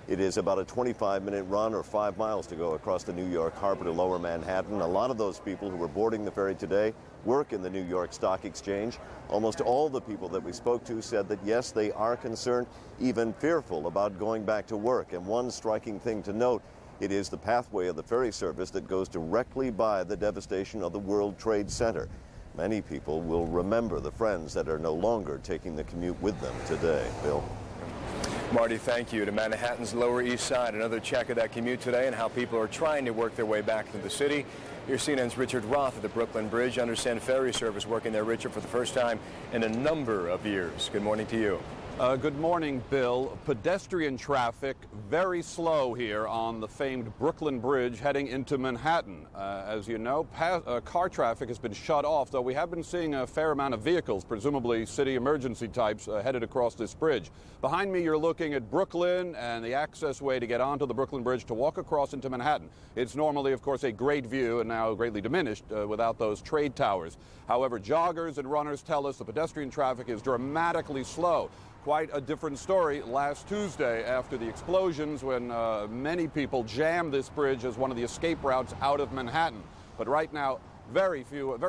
It is about a 25-minute run or 5 miles to go across the New York Harbor to Lower Manhattan. A lot of those people who were boarding the ferry today work in the New York Stock Exchange. Almost all the people that we spoke to said that, yes, they are concerned, even fearful about going back to work. And one striking thing to note, it is the pathway of the ferry service that goes directly by the devastation of the World Trade Center. Many people will remember the friends that are no longer taking the commute with them today. Bill? Marty, thank you. To Manhattan's Lower East Side, another check of that commute today and how people are trying to work their way back into the city. Here's CNN's Richard Roth at the Brooklyn Bridge. Understand ferry service working there, Richard, for the first time in a number of years. Good morning to you. Good morning, Bill. Pedestrian traffic very slow here on the famed Brooklyn Bridge heading into Manhattan. As you know, car traffic has been shut off, though we have been seeing a fair amount of vehicles, presumably city emergency types, headed across this bridge. Behind me, you're looking at Brooklyn and the access way to get onto the Brooklyn Bridge to walk across into Manhattan. It's normally, of course, a great view and now greatly diminished without those trade towers. However, joggers and runners tell us the pedestrian traffic is dramatically slow. Quite a different story last Tuesday after the explosions when many people jammed this bridge as one of the escape routes out of Manhattan. But right now, very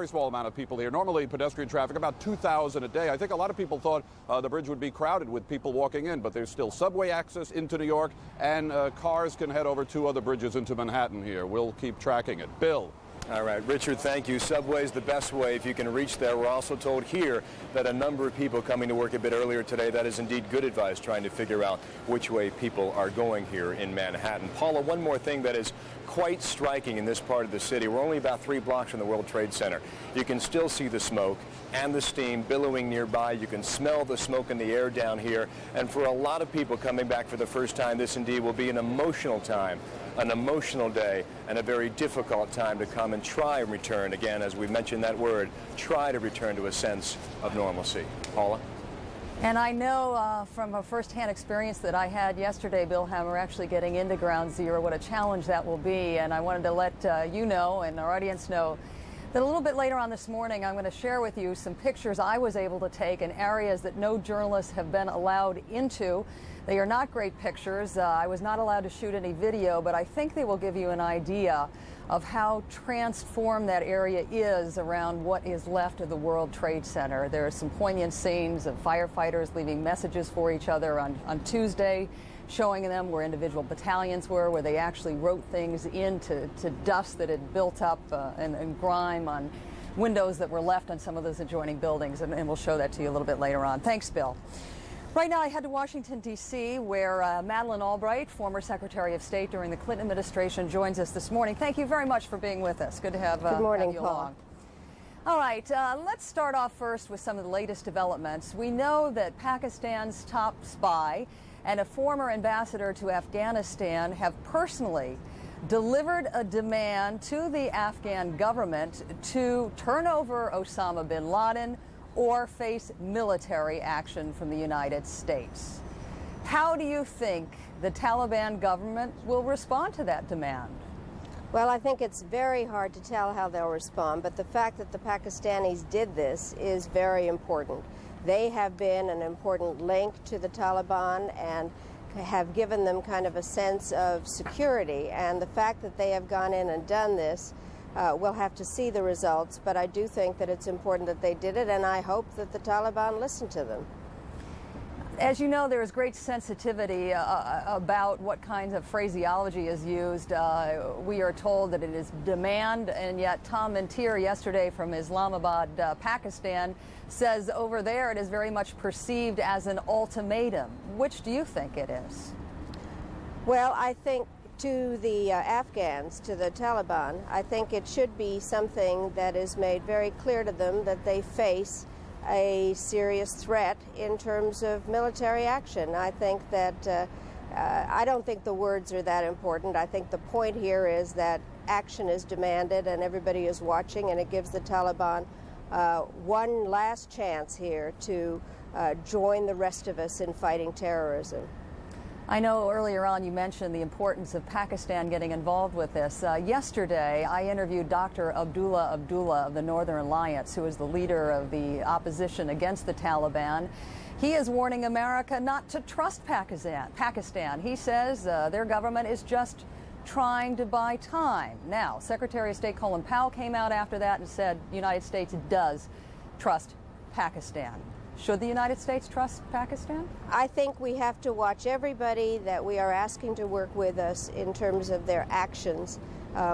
small amount of people here. Normally pedestrian traffic about 2,000 a day. I think a lot of people thought the bridge would be crowded with people walking in, but there's still subway access into New York, and cars can head over 2 other bridges into Manhattan here. We'll keep tracking it. Bill? All right, Richard, thank you. Subway's the best way if you can reach there. We're also told here that a number of people coming to work a bit earlier today. That is indeed good advice, trying to figure out which way people are going here in Manhattan. Paula, one more thing that is quite striking in this part of the city. We're only about 3 blocks from the World Trade Center. You can still see the smoke and the steam billowing nearby. You can smell the smoke in the air down here. And for a lot of people coming back for the first time, this indeed will be an emotional time, an emotional day, and a very difficult time to come and try and return, again, as we mentioned that word, try to return to a sense of normalcy. Paula? And I know from a first-hand experience that I had yesterday, Bill Hammer, actually getting into Ground Zero, what a challenge that will be. And I wanted to let you know and our audience know that a little bit later on this morning, I'm going to share with you some pictures I was able to take in areas that no journalists have been allowed into. They are not great pictures. I was not allowed to shoot any video, but I think they will give you an idea of how transformed that area is around what is left of the World Trade Center. There are some poignant scenes of firefighters leaving messages for each other on Tuesday, showing them where individual battalions were, where they actually wrote things into dust that had built up and grime on windows that were left on some of those adjoining buildings, and we'll show that to you a little bit later on. Thanks, Bill. Right now I head to Washington, D.C., where Madeleine Albright, former Secretary of State during the Clinton administration, joins us this morning. Thank you very much for being with us. Good to have, Good morning, you Paul. along. All right, let's start off first with some of the latest developments. We know that Pakistan's top spy and a former ambassador to Afghanistan have personally delivered a demand to the Afghan government to turn over Osama bin Laden or face military action from the United States. How do you think the Taliban government will respond to that demand? Well, I think it's very hard to tell how they'll respond, but the fact that the Pakistanis did this is very important. They have been an important link to the Taliban and have given them kind of a sense of security, and the fact that they have gone in and done this, we'll have to see the results, but I do think that it's important that they did it, and I hope that the Taliban listened to them. As you know, there is great sensitivity about what kinds of phraseology is used. We are told that it is demand, and yet Tom Mentir yesterday from Islamabad, Pakistan, says over there it is very much perceived as an ultimatum. Which do you think it is? Well, I think to the Afghans, to the Taliban, I think it should be something that is made very clear to them that they face a serious threat in terms of military action. I think that, I don't think the words are that important. I think the point here is that action is demanded and everybody is watching, and it gives the Taliban one last chance here to join the rest of us in fighting terrorism. I know earlier on you mentioned the importance of Pakistan getting involved with this. Yesterday, I interviewed Dr. Abdullah Abdullah of the Northern Alliance, who is the leader of the opposition against the Taliban. He is warning America not to trust Pakistan. He says their government is just trying to buy time. Now, Secretary of State Colin Powell came out after that and said the United States does trust Pakistan. Should the United States trust Pakistan? I think we have to watch everybody that we are asking to work with us in terms of their actions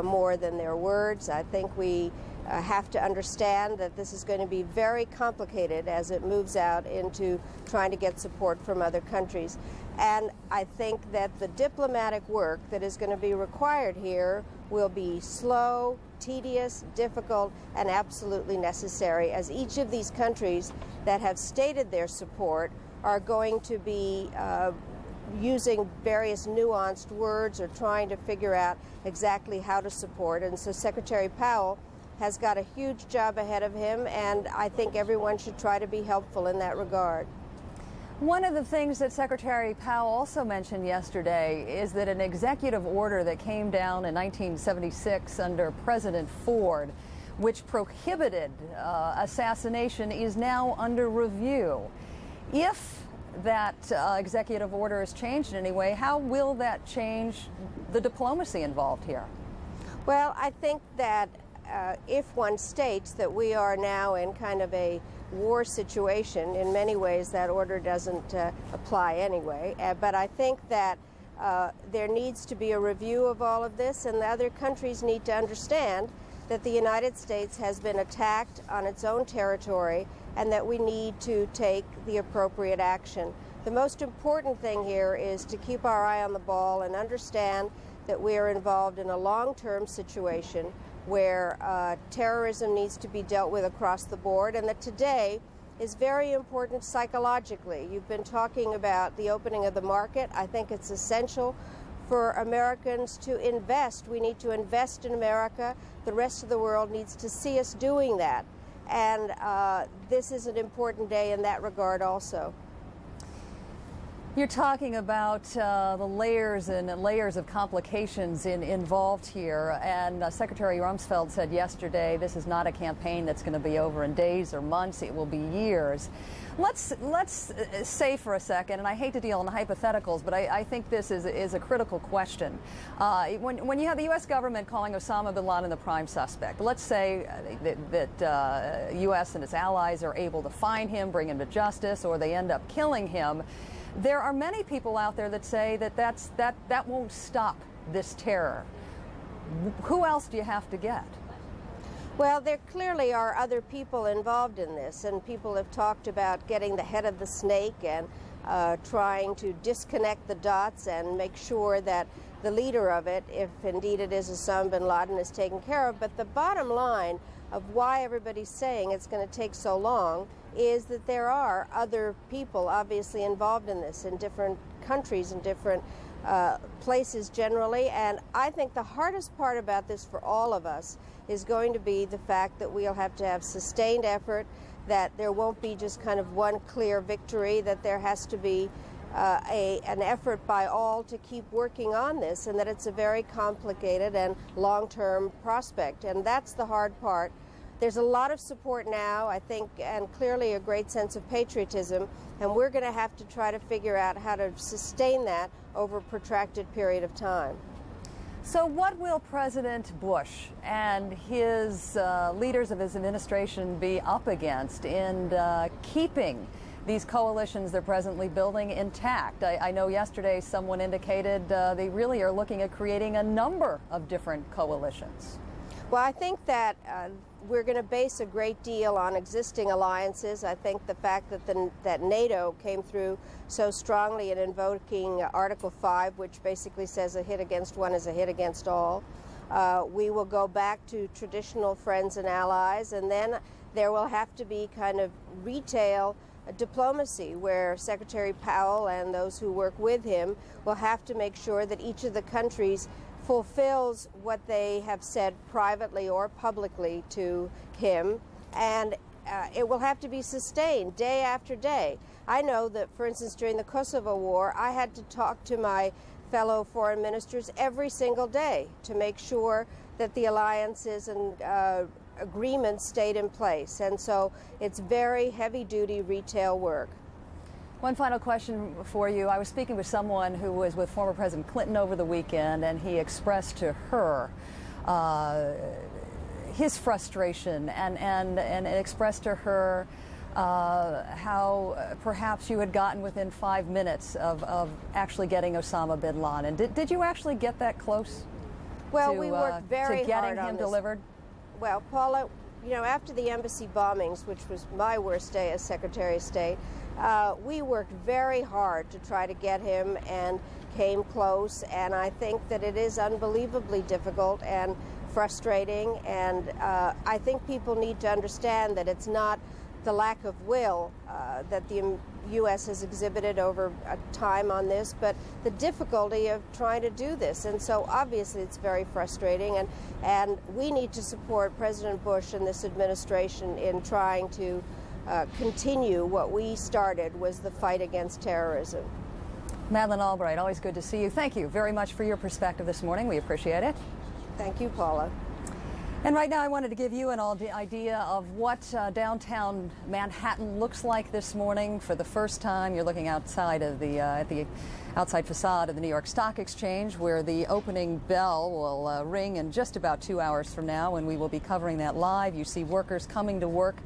more than their words. I think we have to understand that this is going to be very complicated as it moves out into trying to get support from other countries. And I think that the diplomatic work that is going to be required here will be slow, tedious, difficult, and absolutely necessary, as each of these countries that have stated their support are going to be using various nuanced words or trying to figure out exactly how to support. And so Secretary Powell has got a huge job ahead of him, and I think everyone should try to be helpful in that regard. One of the things that Secretary Powell also mentioned yesterday is that an executive order that came down in 1976 under President Ford, which prohibited assassination, is now under review. If that executive order is changed in any way, how will that change the diplomacy involved here? Well, I think that if one states that we are now in kind of a war situation, in many ways that order doesn't apply anyway. But I think that there needs to be a review of all of this, and the other countries need to understand that the United States has been attacked on its own territory and that we need to take the appropriate action. The most important thing here is to keep our eye on the ball and understand that we are involved in a long-term situation where terrorism needs to be dealt with across the board, and that today is very important psychologically. You've been talking about the opening of the market. I think it's essential for Americans to invest. We need to invest in America. The rest of the world needs to see us doing that. And this is an important day in that regard also. You're talking about the layers and layers of complications involved here, and Secretary Rumsfeld said yesterday this is not a campaign that's going to be over in days or months, it will be years. Let's say for a second, and I hate to deal in hypotheticals, but I think this is a critical question. When you have the U.S. government calling Osama bin Laden the prime suspect, let's say that U.S. and its allies are able to find him, bring him to justice, or they end up killing him. There are many people out there that say that that won't stop this terror. Who else do you have to get? Well, there clearly are other people involved in this, and people have talked about getting the head of the snake and trying to disconnect the dots and make sure that the leader of it, if indeed it is Osama bin Laden, is taken care of. But the bottom line of why everybody's saying it's going to take so long is that there are other people obviously involved in this in different countries and different places generally. And I think the hardest part about this for all of us is going to be the fact that we'll have to have sustained effort, that there won't be just kind of one clear victory, that there has to be an effort by all to keep working on this, and that it's a very complicated and long-term prospect. And that's the hard part. There's a lot of support now, I think, and clearly a great sense of patriotism, and we're going to have to try to figure out how to sustain that over a protracted period of time. So what will President Bush and his leaders of his administration be up against in keeping these coalitions they're presently building intact? I know yesterday someone indicated they really are looking at creating a number of different coalitions. Well, I think that we're going to base a great deal on existing alliances. I think the fact that NATO came through so strongly in invoking Article 5, which basically says a hit against one is a hit against all. We will go back to traditional friends and allies, and then there will have to be kind of retail diplomacy where Secretary Powell and those who work with him will have to make sure that each of the countries fulfills what they have said privately or publicly to him. And it will have to be sustained day after day. I know that, for instance, during the Kosovo War, I had to talk to my fellow foreign ministers every single day to make sure that the alliances and agreements stayed in place. And so it's very heavy-duty retail work. One final question for you. I was speaking with someone who was with former President Clinton over the weekend, and he expressed to her his frustration and expressed to her how perhaps you had gotten within 5 minutes of actually getting Osama bin Laden. Did you actually get that close? Well, we worked very to getting hard on him this. delivered? Well, Paula, you know, after the embassy bombings, which was my worst day as Secretary of State, we worked very hard to try to get him and came close, and I think that it is unbelievably difficult and frustrating, and I think people need to understand that it's not the lack of will that the U.S. has exhibited over time on this, but the difficulty of trying to do this. And so obviously it's very frustrating, and we need to support President Bush and this administration in trying to continue what we started, was the fight against terrorism. Madeleine Albright, always good to see you. Thank you very much for your perspective this morning. We appreciate it. Thank you, Paula. And right now I wanted to give you an idea of what downtown Manhattan looks like this morning. For the first time, you're looking outside of at the outside facade of the New York Stock Exchange, where the opening bell will ring in just about 2 hours from now, and we will be covering that live. You see workers coming to work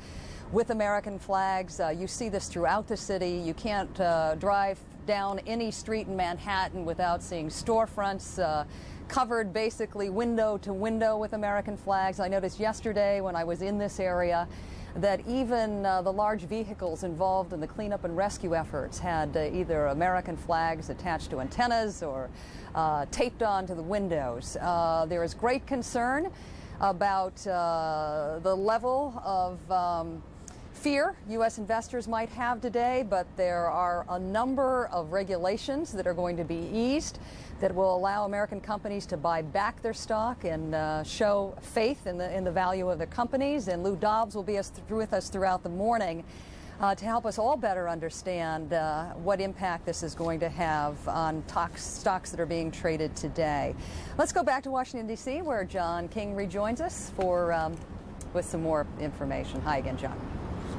with American flags. You see this throughout the city. You can't drive down any street in Manhattan without seeing storefronts covered basically window to window with American flags. I noticed yesterday when I was in this area that even the large vehicles involved in the cleanup and rescue efforts had either American flags attached to antennas or taped onto the windows. There is great concern about the level of fear U.S. investors might have today, but there are a number of regulations that are going to be eased that will allow American companies to buy back their stock and show faith in the value of their companies. And Lou Dobbs will be with us throughout the morning to help us all better understand what impact this is going to have on stocks that are being traded today. Let's go back to Washington, D.C., where John King rejoins us with some more information. Hi again, John.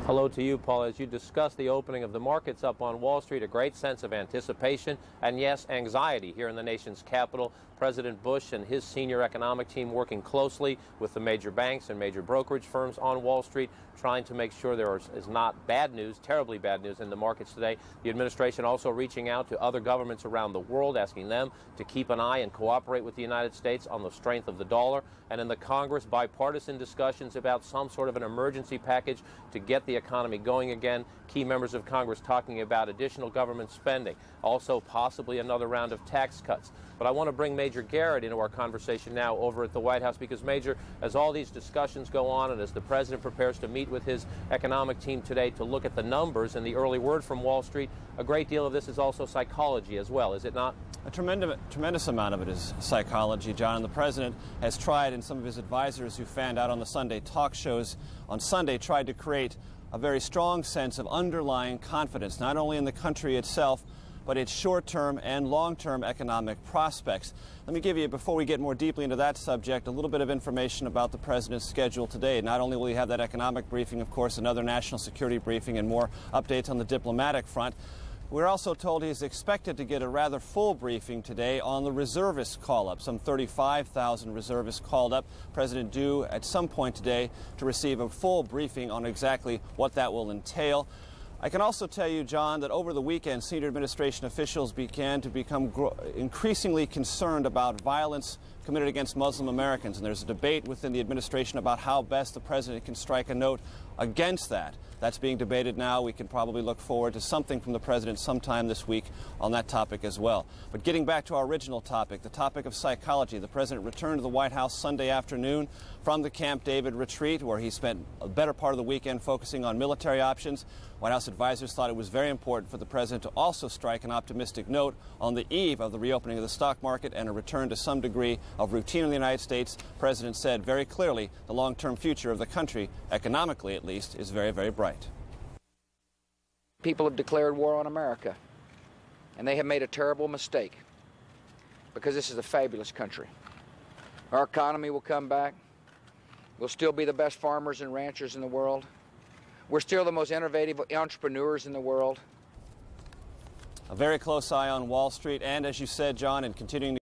Hello to you, Paul. As you discuss the opening of the markets up on Wall Street, a great sense of anticipation and, yes, anxiety here in the nation's capital. President Bush and his senior economic team working closely with the major banks and major brokerage firms on Wall Street, trying to make sure there is not bad news, terribly bad news in the markets today. The administration also reaching out to other governments around the world, asking them to keep an eye and cooperate with the United States on the strength of the dollar. And in the Congress, bipartisan discussions about some sort of an emergency package to get the economy going again. Key members of Congress talking about additional government spending, also possibly another round of tax cuts. But I want to bring Major Garrett into our conversation now over at the White House, because, Major, as all these discussions go on and as the President prepares to meet with his economic team today to look at the numbers and the early word from Wall Street, a great deal of this is also psychology as well, is it not? A tremendous amount of it is psychology, John, and the President has tried, and some of his advisors who fanned out on the Sunday talk shows on Sunday tried to create a very strong sense of underlying confidence, not only in the country itself, but its short-term and long-term economic prospects. Let me give you, before we get more deeply into that subject, a little bit of information about the President's schedule today. Not only will he have that economic briefing, of course, another national security briefing and more updates on the diplomatic front. We're also told he is expected to get a rather full briefing today on the reservist call-up. Some 35,000 reservists called up. President due at some point today to receive a full briefing on exactly what that will entail. I can also tell you, John, that over the weekend, senior administration officials began to become increasingly concerned about violence committed against Muslim Americans. And there's a debate within the administration about how best the President can strike a note against that. That's being debated now. We can probably look forward to something from the President sometime this week on that topic as well. But getting back to our original topic, the topic of psychology, the President returned to the White House Sunday afternoon from the Camp David retreat, where he spent a better part of the weekend focusing on military options. White House advisors thought it was very important for the president to also strike an optimistic note on the eve of the reopening of the stock market and a return to some degree of routine in the United States. The president said very clearly the long-term future of the country, economically at least, is very, very bright. People have declared war on America, and they have made a terrible mistake, because this is a fabulous country. Our economy will come back. We'll still be the best farmers and ranchers in the world. We're still the most innovative entrepreneurs in the world. A very close eye on Wall Street, and as you said, John, and continuing